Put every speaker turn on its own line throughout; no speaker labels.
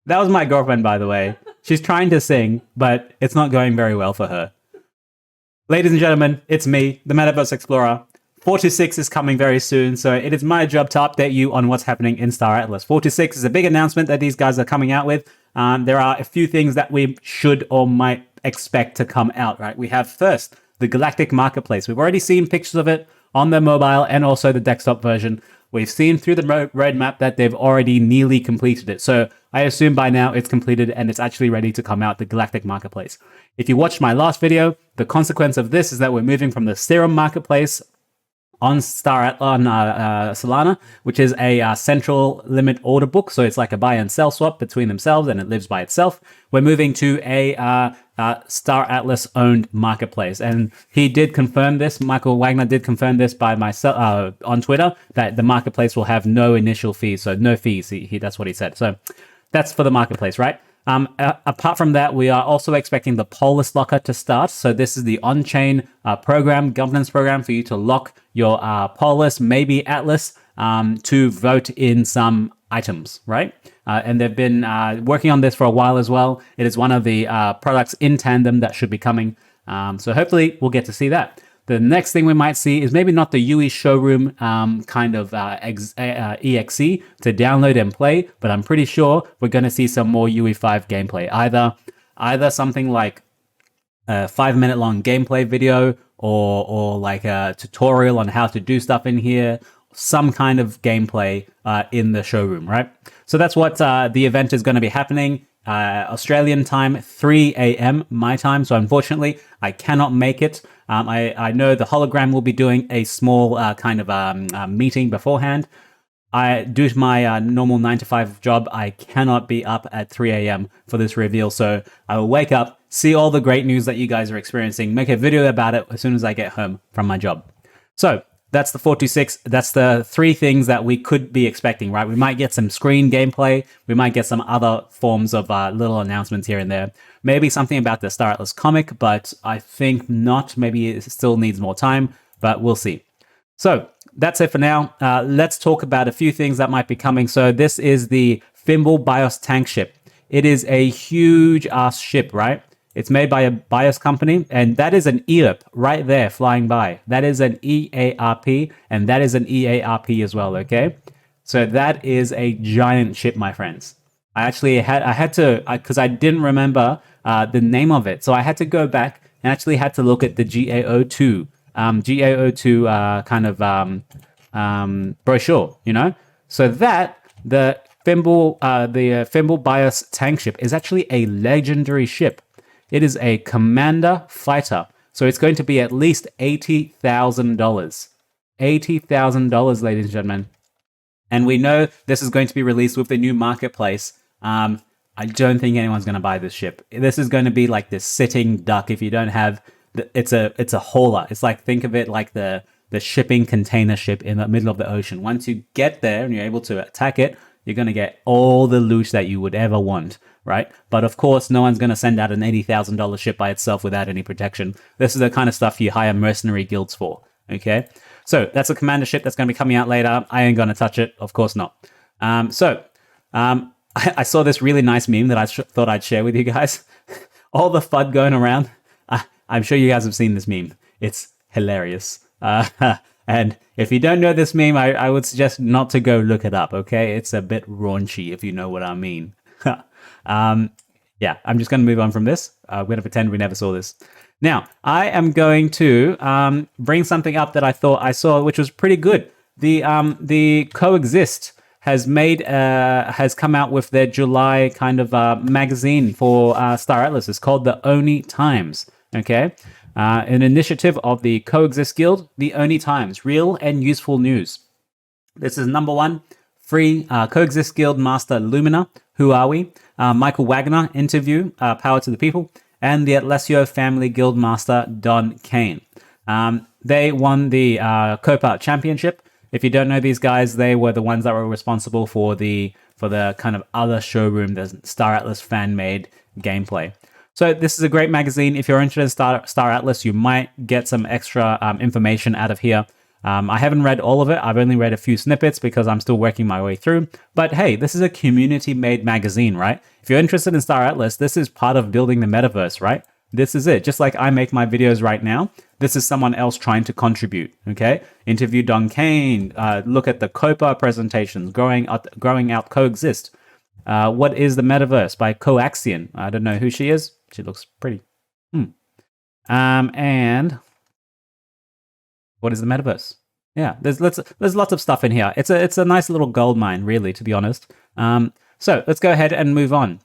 That was my girlfriend, by the way. She's trying to sing, but it's not going very well for her. Ladies and gentlemen, it's me, the MetaVerse Explorer. 426 is coming very soon, so it is my job to update you on what's happening in Star Atlas. 426 is a big announcement that these guys are coming out with. There are a few things that we should or might expect to come out, right? We have first, the Galactic Marketplace. We've already seen pictures of it on the mobile and also the desktop version. We've seen through the roadmap that they've already nearly completed it. So I assume by now it's completed and it's actually ready to come out, the Galactic Marketplace. If you watched my last video, the consequence of this is that we're moving from the Serum Marketplace on Star Atlas Solana, which is a central limit order book. So it's like a buy and sell swap between themselves and it lives by itself. We're moving to a Star Atlas owned marketplace. And he did confirm this. Michael Wagner did confirm this by myself on Twitter, that the marketplace will have no initial fees. So no fees. That's what he said. So that's for the marketplace, right? Apart from that, we are also expecting the Polis Locker to start. So this is the on-chain governance program for you to lock your Polis, maybe Atlas, to vote in some items, right? And they've been working on this for a while as well. It is one of the products in tandem that should be coming. So hopefully we'll get to see that. The next thing we might see is maybe not the UE showroom kind of EXE to download and play, but I'm pretty sure we're going to see some more UE5 gameplay. Either something like a 5-minute long gameplay video or like a tutorial on how to do stuff in here, some kind of gameplay in the showroom, right? So that's what the event is going to be happening. Australian time, 3 a.m. my time. So unfortunately, I cannot make it. I know the hologram will be doing a small kind of meeting beforehand. I do my normal 9 to 5 job. I cannot be up at 3 a.m. for this reveal. So I will wake up, see all the great news that you guys are experiencing, make a video about it as soon as I get home from my job. So that's the 426. That's the 3 things that we could be expecting, right? We might get some screen gameplay. We might get some other forms of little announcements here and there. Maybe something about the Star Atlas comic, but I think not. Maybe it still needs more time, but we'll see. So that's it for now. Let's talk about a few things that might be coming. So this is the Thimble BIOS tank ship. It is a huge ass ship, right? It's made by a BIOS company, and that is an EARP right there flying by. That is an EARP, and that is an EARP as well, okay? So that is a giant ship, my friends. I had to, because I didn't remember the name of it. So I had to go back and actually had to look at the GA02 kind of brochure, you know? So that, the Thimble BIOS tank ship is actually a legendary ship. It is a commander fighter. So it's going to be at least $80,000. $80,000, ladies and gentlemen. And we know this is going to be released with the new marketplace. I don't think anyone's going to buy this ship. This is going to be like this sitting duck. If you don't have, it's a hauler. It's like, think of it like the shipping container ship in the middle of the ocean. Once you get there and you're able to attack it, you're going to get all the loot that you would ever want, right? But of course, no one's going to send out an $80,000 ship by itself without any protection. This is the kind of stuff you hire mercenary guilds for, okay? So that's a commander ship that's going to be coming out later. I ain't going to touch it. Of course not. I saw this really nice meme that I thought I'd share with you guys. All the FUD going around. I'm sure you guys have seen this meme. It's hilarious. And if you don't know this meme, I would suggest not to go look it up, okay? It's a bit raunchy, if you know what I mean. Yeah, I'm just going to move on from this. We're going to pretend we never saw this. Now, I am going to bring something up that I thought I saw, which was pretty good. The Coexist has come out with their July kind of magazine for Star Atlas. It's called the Oni Times, okay? An initiative of the Coexist Guild, the Oni Times, real and useful news. This is number 1, free Coexist Guild Master Lumina, Who Are We? Michael Wagner interview, Power to the People, and the Atlesio Family Guild Master Don Kane. They won the Copa Championship. If you don't know these guys, they were the ones that were responsible for the kind of other showroom, the Star Atlas fan-made gameplay. So this is a great magazine. If you're interested in Star Atlas, you might get some extra information out of here. I haven't read all of it. I've only read a few snippets because I'm still working my way through. But hey, this is a community-made magazine, right? If you're interested in Star Atlas, this is part of building the metaverse, right? This is it. Just like I make my videos right now, this is someone else trying to contribute, okay? Interview Don Kane, look at the COPA presentations, Growing Out Coexist. What is the Metaverse by Coaxian? I don't know who she is. She looks pretty. And what is the Metaverse? Yeah, there's lots of stuff in here. It's a nice little gold mine, really, to be honest. So let's go ahead and move on.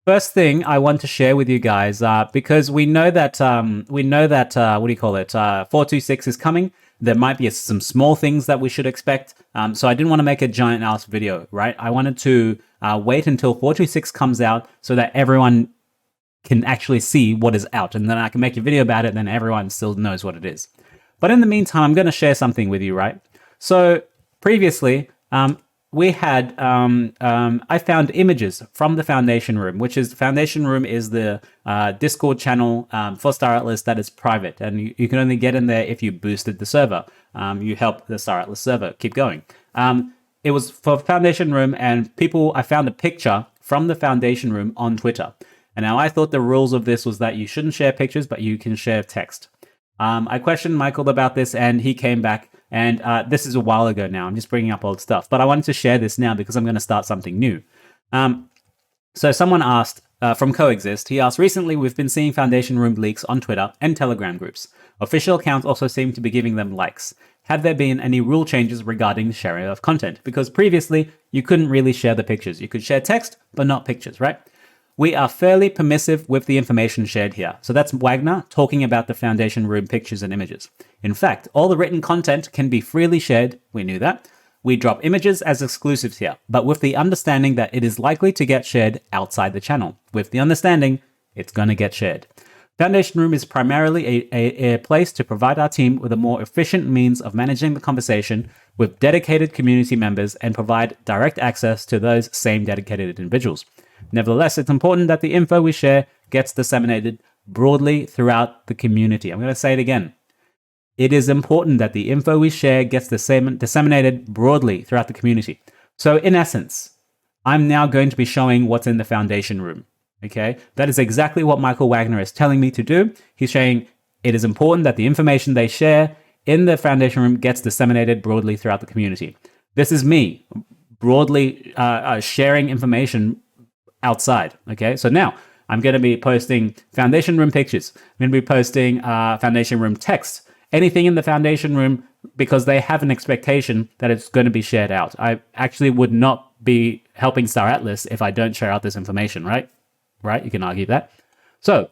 First thing I want to share with you guys, because we know that 426 is coming. There might be some small things that we should expect. So I didn't want to make a giant ass video, right? I wanted to wait until 426 comes out so that everyone can actually see what is out, and then I can make a video about it, and then everyone still knows what it is. But in the meantime, I'm going to share something with you, right? So previously, we had, I found images from the Foundation Room, which is, Foundation Room is the Discord channel for Star Atlas that is private, and you can only get in there if you boosted the server. You help the Star Atlas server keep going. It was for Foundation Room, and I found a picture from the Foundation Room on Twitter. And now I thought the rules of this was that you shouldn't share pictures, but you can share text. I questioned Michael about this, and he came back, and this is a while ago now. I'm just bringing up old stuff, but I wanted to share this now because I'm going to start something new. So someone asked from Coexist, he asked, recently we've been seeing Foundation Room leaks on Twitter and Telegram groups. Official accounts also seem to be giving them likes. Have there been any rule changes regarding the sharing of content? Because previously you couldn't really share the pictures. You could share text, but not pictures, right? We are fairly permissive with the information shared here. So that's Wagner talking about the Foundation Room pictures and images. In fact, all the written content can be freely shared. We knew that. We drop images as exclusives here, but with the understanding that it is likely to get shared outside the channel. With the understanding, it's going to get shared. Foundation Room is primarily a place to provide our team with a more efficient means of managing the conversation with dedicated community members and provide direct access to those same dedicated individuals. Nevertheless, it's important that the info we share gets disseminated broadly throughout the community. I'm going to say it again. It is important that the info we share gets disseminated broadly throughout the community. So in essence, I'm now going to be showing what's in the Foundation Room. Okay, that is exactly what Michael Wagner is telling me to do. He's saying it is important that the information they share in the Foundation Room gets disseminated broadly throughout the community. This is me broadly sharing information outside. Okay, so now I'm going to be posting Foundation Room pictures. I'm going to be posting Foundation Room text, anything in the Foundation Room, because they have an expectation that it's going to be shared out. I actually would not be helping Star Atlas if I don't share out this information, right? Right? You can argue that. So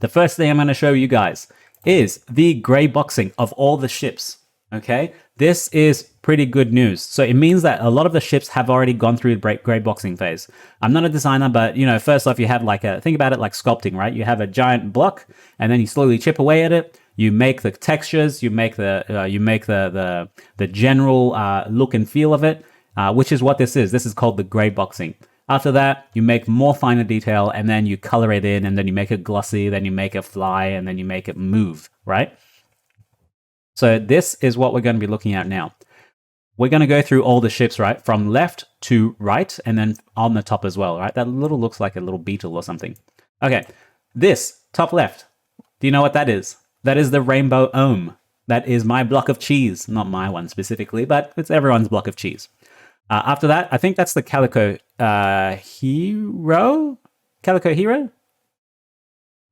the first thing I'm going to show you guys is the gray boxing of all the ships. Okay, this is pretty good news. So it means that a lot of the ships have already gone through the gray boxing phase. I'm not a designer, but first off, you have think about it like sculpting, right? You have a giant block, and then you slowly chip away at it. You make the textures, you make the general look and feel of it, which is what this is. This is called the gray boxing. After that, you make more finer detail, and then you color it in, and then you make it glossy, then you make it fly, and then you make it move, right? So this is what we're going to be looking at now. We're going to go through all the ships, right? From left to right, and then on the top as well, right? That looks like a little beetle or something. Okay, this, top left, do you know what that is? That is the Rainbow Ohm. That is my block of cheese. Not my one specifically, but it's everyone's block of cheese. After that, I think that's the Calico Hero? Calico Hero?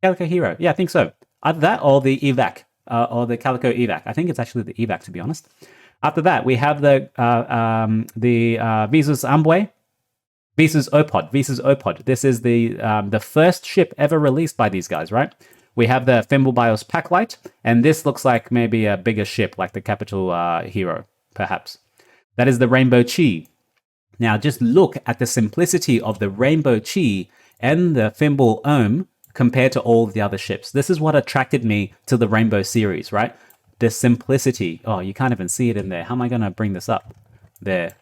Calico Hero. Yeah, I think so. Either that or the Evac, or the Calico Evac. I think it's actually the Evac, to be honest. After that, we have the Visus Ambue, Visus Opod. This is the first ship ever released by these guys, right? We have the Fimblebios Packlight, and this looks like maybe a bigger ship, like the Capital Hero, perhaps. That is the Rainbow Chi. Now, just look at the simplicity of the Rainbow Chi and the Fimble Ohm compared to all the other ships. This is what attracted me to the Rainbow series, right? The simplicity. Oh, you can't even see it in there. How am I going to bring this up? There.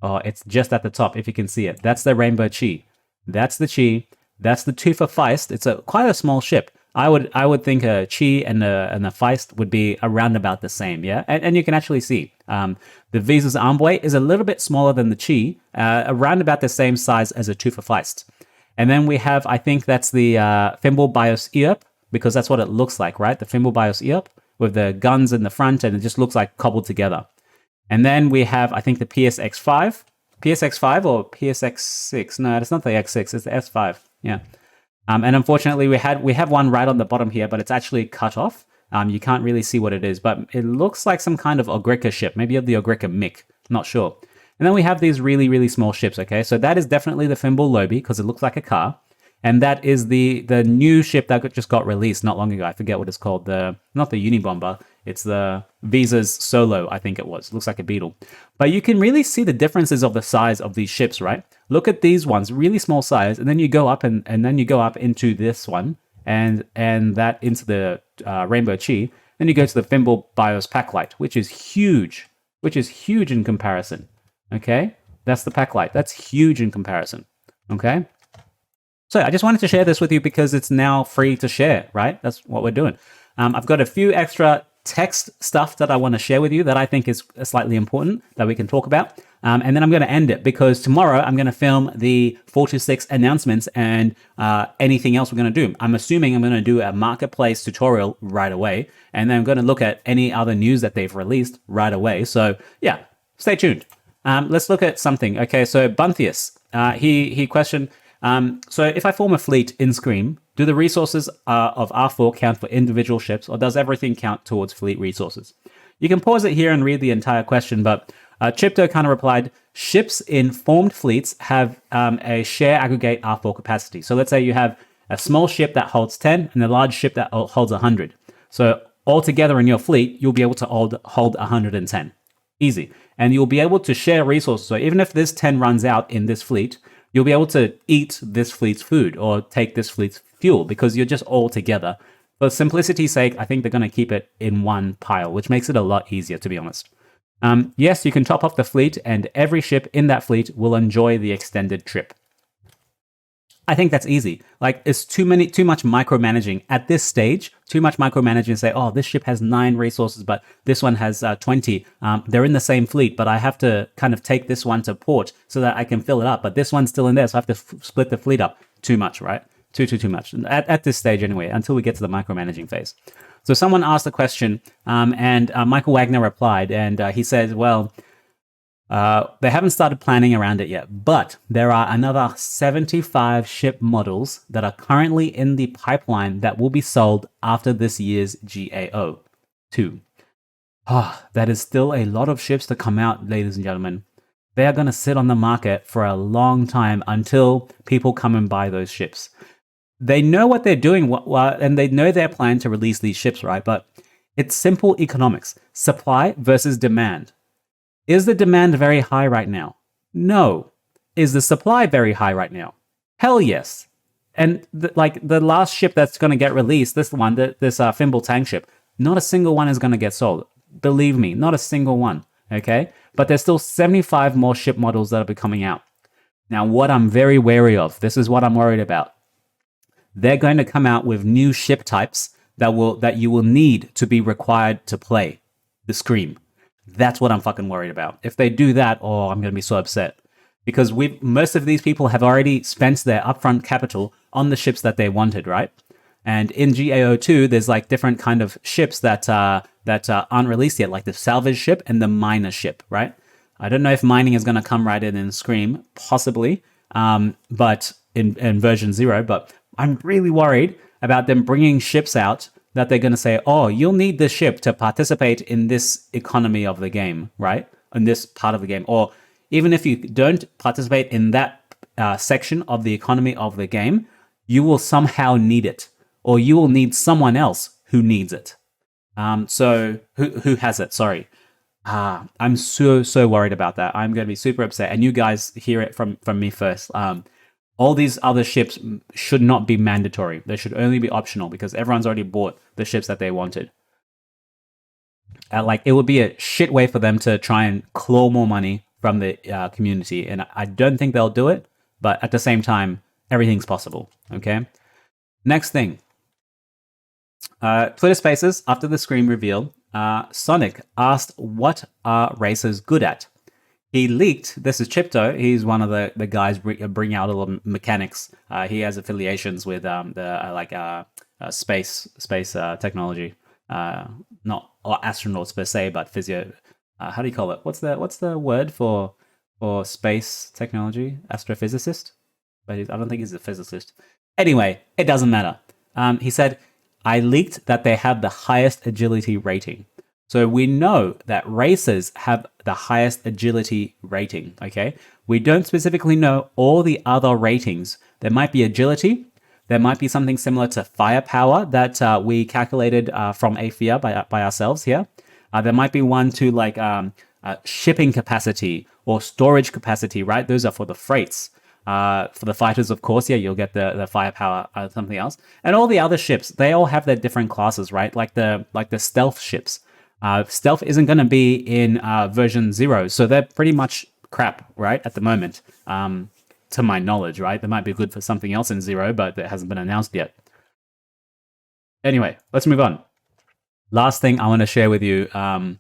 Oh, it's just at the top, if you can see it. That's the Rainbow Chi. That's the Chi. That's the Tufa Feist. It's quite a small ship. I would think a Chi and a Feist would be around about the same, yeah. And you can actually see the Visa's arm weight is a little bit smaller than the Chi, around about the same size as a Tufa Feist. And then we have, I think that's the Thimble Bios Eop, because that's what it looks like, right? The Thimble Bios Eop with the guns in the front, and it just looks like cobbled together. And then we have, I think, the PSX5. PSX5 or PSX6? No, it's not the X6, it's the S5. Yeah. And unfortunately, we have one right on the bottom here, but it's actually cut off. You can't really see what it is, but it looks like some kind of Ogrica ship. Maybe the Ogrica Mick. Not sure. And then we have these really, really small ships, okay? So that is definitely the Thimble Lobi, because it looks like a car. And that is the new ship that just got released not long ago. I forget what it's called. Not the Unibomber. It's the Visa's Solo, I think it was. It looks like a Beetle. But you can really see the differences of the size of these ships, right? Look at these ones, really small size, and then you go up and then you go up into this one, and that into the Rainbow Chi. Then you go to the Thimble Bios Packlight, which is huge in comparison. Okay, that's the Packlight. That's huge in comparison. Okay. So I just wanted to share this with you because it's now free to share, right? That's what we're doing. I've got a few extra text stuff that I want to share with you that I think is slightly important that we can talk about. And then I'm going to end it because tomorrow I'm going to film the 426 announcements and anything else we're going to do. I'm assuming I'm going to do a marketplace tutorial right away. And then I'm going to look at any other news that they've released right away. So yeah, stay tuned. Let's look at something. Okay, so Bunthius, he questioned, so if I form a fleet in Scream, do the resources of R4 count for individual ships, or does everything count towards fleet resources? You can pause it here and read the entire question, but Chipto kind of replied, ships in formed fleets have a share aggregate R4 capacity. So let's say you have a small ship that holds 10 and a large ship that holds 100. So altogether in your fleet, you'll be able to hold 110. Easy. And you'll be able to share resources. So even if this 10 runs out in this fleet, you'll be able to eat this fleet's food or take this fleet's fuel because you're just all together. For simplicity's sake, I think they're going to keep it in one pile, which makes it a lot easier, to be honest. Yes, you can top off the fleet, and every ship in that fleet will enjoy the extended trip. I think that's easy. Like, it's too much micromanaging at this stage. Too much micromanaging and say, oh, this ship has 9 resources, but this one has 20. They're in the same fleet, but I have to kind of take this one to port so that I can fill it up. But this one's still in there, so I have to split the fleet up. Too much, right? Too much. At this stage anyway, until we get to the micromanaging phase. So someone asked a question, and Michael Wagner replied, and he said, well, they haven't started planning around it yet, but there are another 75 ship models that are currently in the pipeline that will be sold after this year's GAO 2. That is still a lot of ships to come out, ladies and gentlemen. They are going to sit on the market for a long time until people come and buy those ships. They know what they're doing, and they know their plan to release these ships, right? But it's simple economics. Supply versus demand. Is the demand very high right now? No. Is the supply very high right now? Hell yes. And the last ship that's going to get released, this Thimble tank ship, not a single one is going to get sold. Believe me, not a single one. Okay? But there's still 75 more ship models that will be coming out. Now, what I'm very wary of, this is what I'm worried about. They're going to come out with new ship types that you will need to be required to play the Scream. That's what I'm fucking worried about. If they do that, I'm going to be so upset. Because most of these people have already spent their upfront capital on the ships that they wanted, right? And in GAO2, there's like different kind of ships that aren't released yet, like the salvage ship and the miner ship, right? I don't know if mining is going to come right in Scream, possibly, but in version 0. But I'm really worried about them bringing ships out that they're going to say, oh, you'll need this ship to participate in this economy of the game, right? In this part of the game. Or even if you don't participate in that section of the economy of the game, you will somehow need it. Or you will need someone else who needs it. So who has it? Sorry. I'm so worried about that. I'm going to be super upset. And you guys hear it from me first. All these other ships should not be mandatory. They should only be optional because everyone's already bought the ships that they wanted. It would be a shit way for them to try and claw more money from the community. And I don't think they'll do it. But at the same time, everything's possible. Okay. Next thing. Twitter Spaces, after the screen reveal, Sonic asked what are racers good at? He leaked, this is Chipto, he's one of the guys bring out all the mechanics. He has affiliations with space technology. Not astronauts per se, but physio. How do you call it? What's the word for space technology? Astrophysicist? But I don't think he's a physicist. Anyway, it doesn't matter. He said, I leaked that they have the highest agility rating. So we know that racers have the highest agility rating, okay? We don't specifically know all the other ratings. There might be agility. There might be something similar to firepower that we calculated from Aephian by ourselves here. There might be one to like shipping capacity or storage capacity, right? Those are for the freights. For the fighters, of course, yeah, you'll get the firepower, something else. And all the other ships, they all have their different classes, right? Like the stealth ships. Stealth isn't going to be in version 0, so they're pretty much crap, right, at the moment, to my knowledge, right? They might be good for something else in 0, but it hasn't been announced yet. Anyway, let's move on. Last thing I want to share with you, and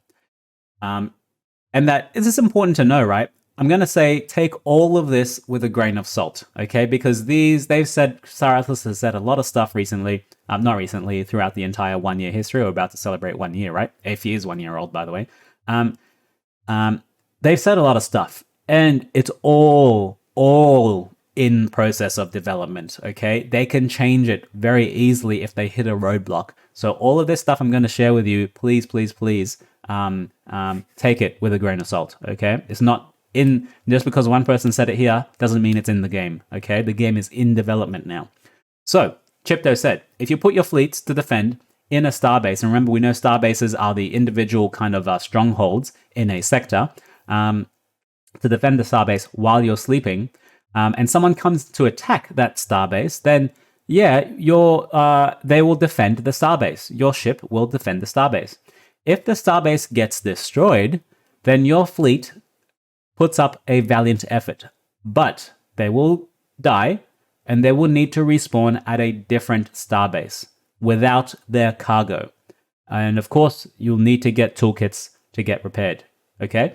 that this is important to know, right? I'm going to say take all of this with a grain of salt, okay? Because they've said, Star Atlas has said a lot of stuff recently, not recently, throughout the entire 1 year history. We're about to celebrate 1 year, right? Aephian is 1 year old, by the way. They've said a lot of stuff, and it's all in process of development, okay? They can change it very easily if they hit a roadblock. So all of this stuff I'm going to share with you, please, please, please, take it with a grain of salt, okay? It's not in, just because one person said it here doesn't mean it's in the game, okay? The game is in development now. So, Chipto said, if you put your fleets to defend in a starbase, and remember, we know starbases are the individual kind of strongholds in a sector, to defend the starbase while you're sleeping, and someone comes to attack that starbase, then yeah, they will defend the starbase. Your ship will defend the starbase. If the starbase gets destroyed, then your fleet puts up a valiant effort, but they will die and they will need to respawn at a different starbase without their cargo. And of course, you'll need to get toolkits to get repaired, okay?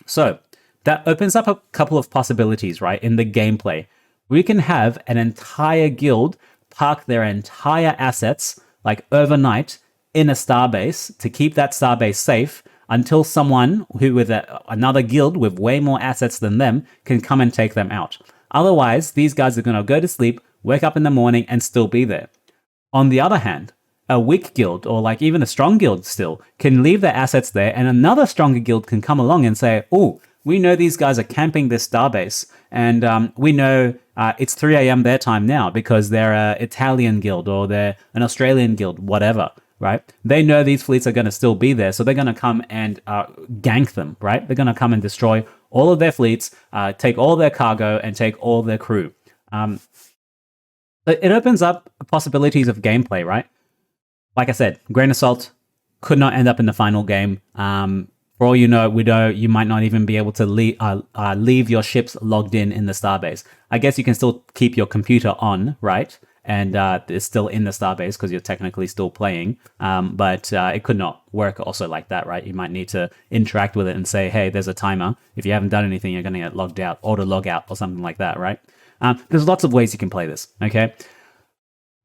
So that opens up a couple of possibilities, right, in the gameplay. We can have an entire guild park their entire assets, like overnight, in a starbase to keep that starbase safe, until someone who with another guild with way more assets than them can come and take them out. Otherwise, these guys are going to go to sleep, wake up in the morning, and still be there. On the other hand, a weak guild, or like even a strong guild still, can leave their assets there, and another stronger guild can come along and say, oh, we know these guys are camping this starbase, and we know it's 3 a.m. their time now because they're an Italian guild or they're an Australian guild, whatever. Right? They know these fleets are going to still be there, so they're going to come and gank them, right? They're going to come and destroy all of their fleets, take all their cargo, and take all their crew. It opens up possibilities of gameplay, right? Like I said, grain of salt could not end up in the final game. For all you know, you might not even be able to leave your ships logged in the starbase. I guess you can still keep your computer on, right? And it's still in the starbase because you're technically still playing. But it could not work also like that, right? You might need to interact with it and say, hey, there's a timer. If you haven't done anything, you're going to get logged out, auto log out or something like that, right? There's lots of ways you can play this, okay?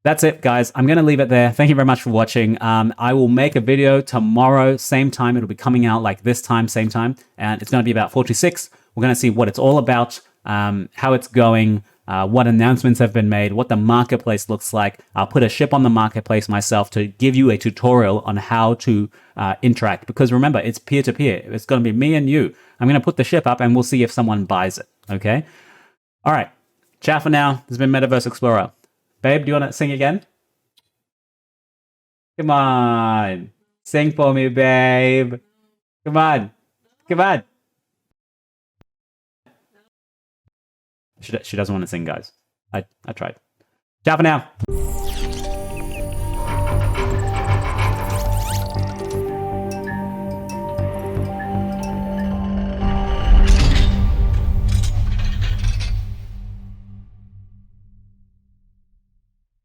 That's it, guys. I'm going to leave it there. Thank you very much for watching. I will make a video tomorrow, same time. It'll be coming out like this time, same time. And it's going to be about 46. We're going to see what it's all about, how it's going, what announcements have been made, what the marketplace looks like. I'll put a ship on the marketplace myself to give you a tutorial on how to interact. Because remember, it's peer-to-peer. It's going to be me and you. I'm going to put the ship up and we'll see if someone buys it, okay? All right. Ciao for now. This has been MetaVerse Explorer. Babe, do you want to sing again? Come on. Sing for me, babe. Come on. Come on. She doesn't want to sing, guys. I tried. Ciao for now.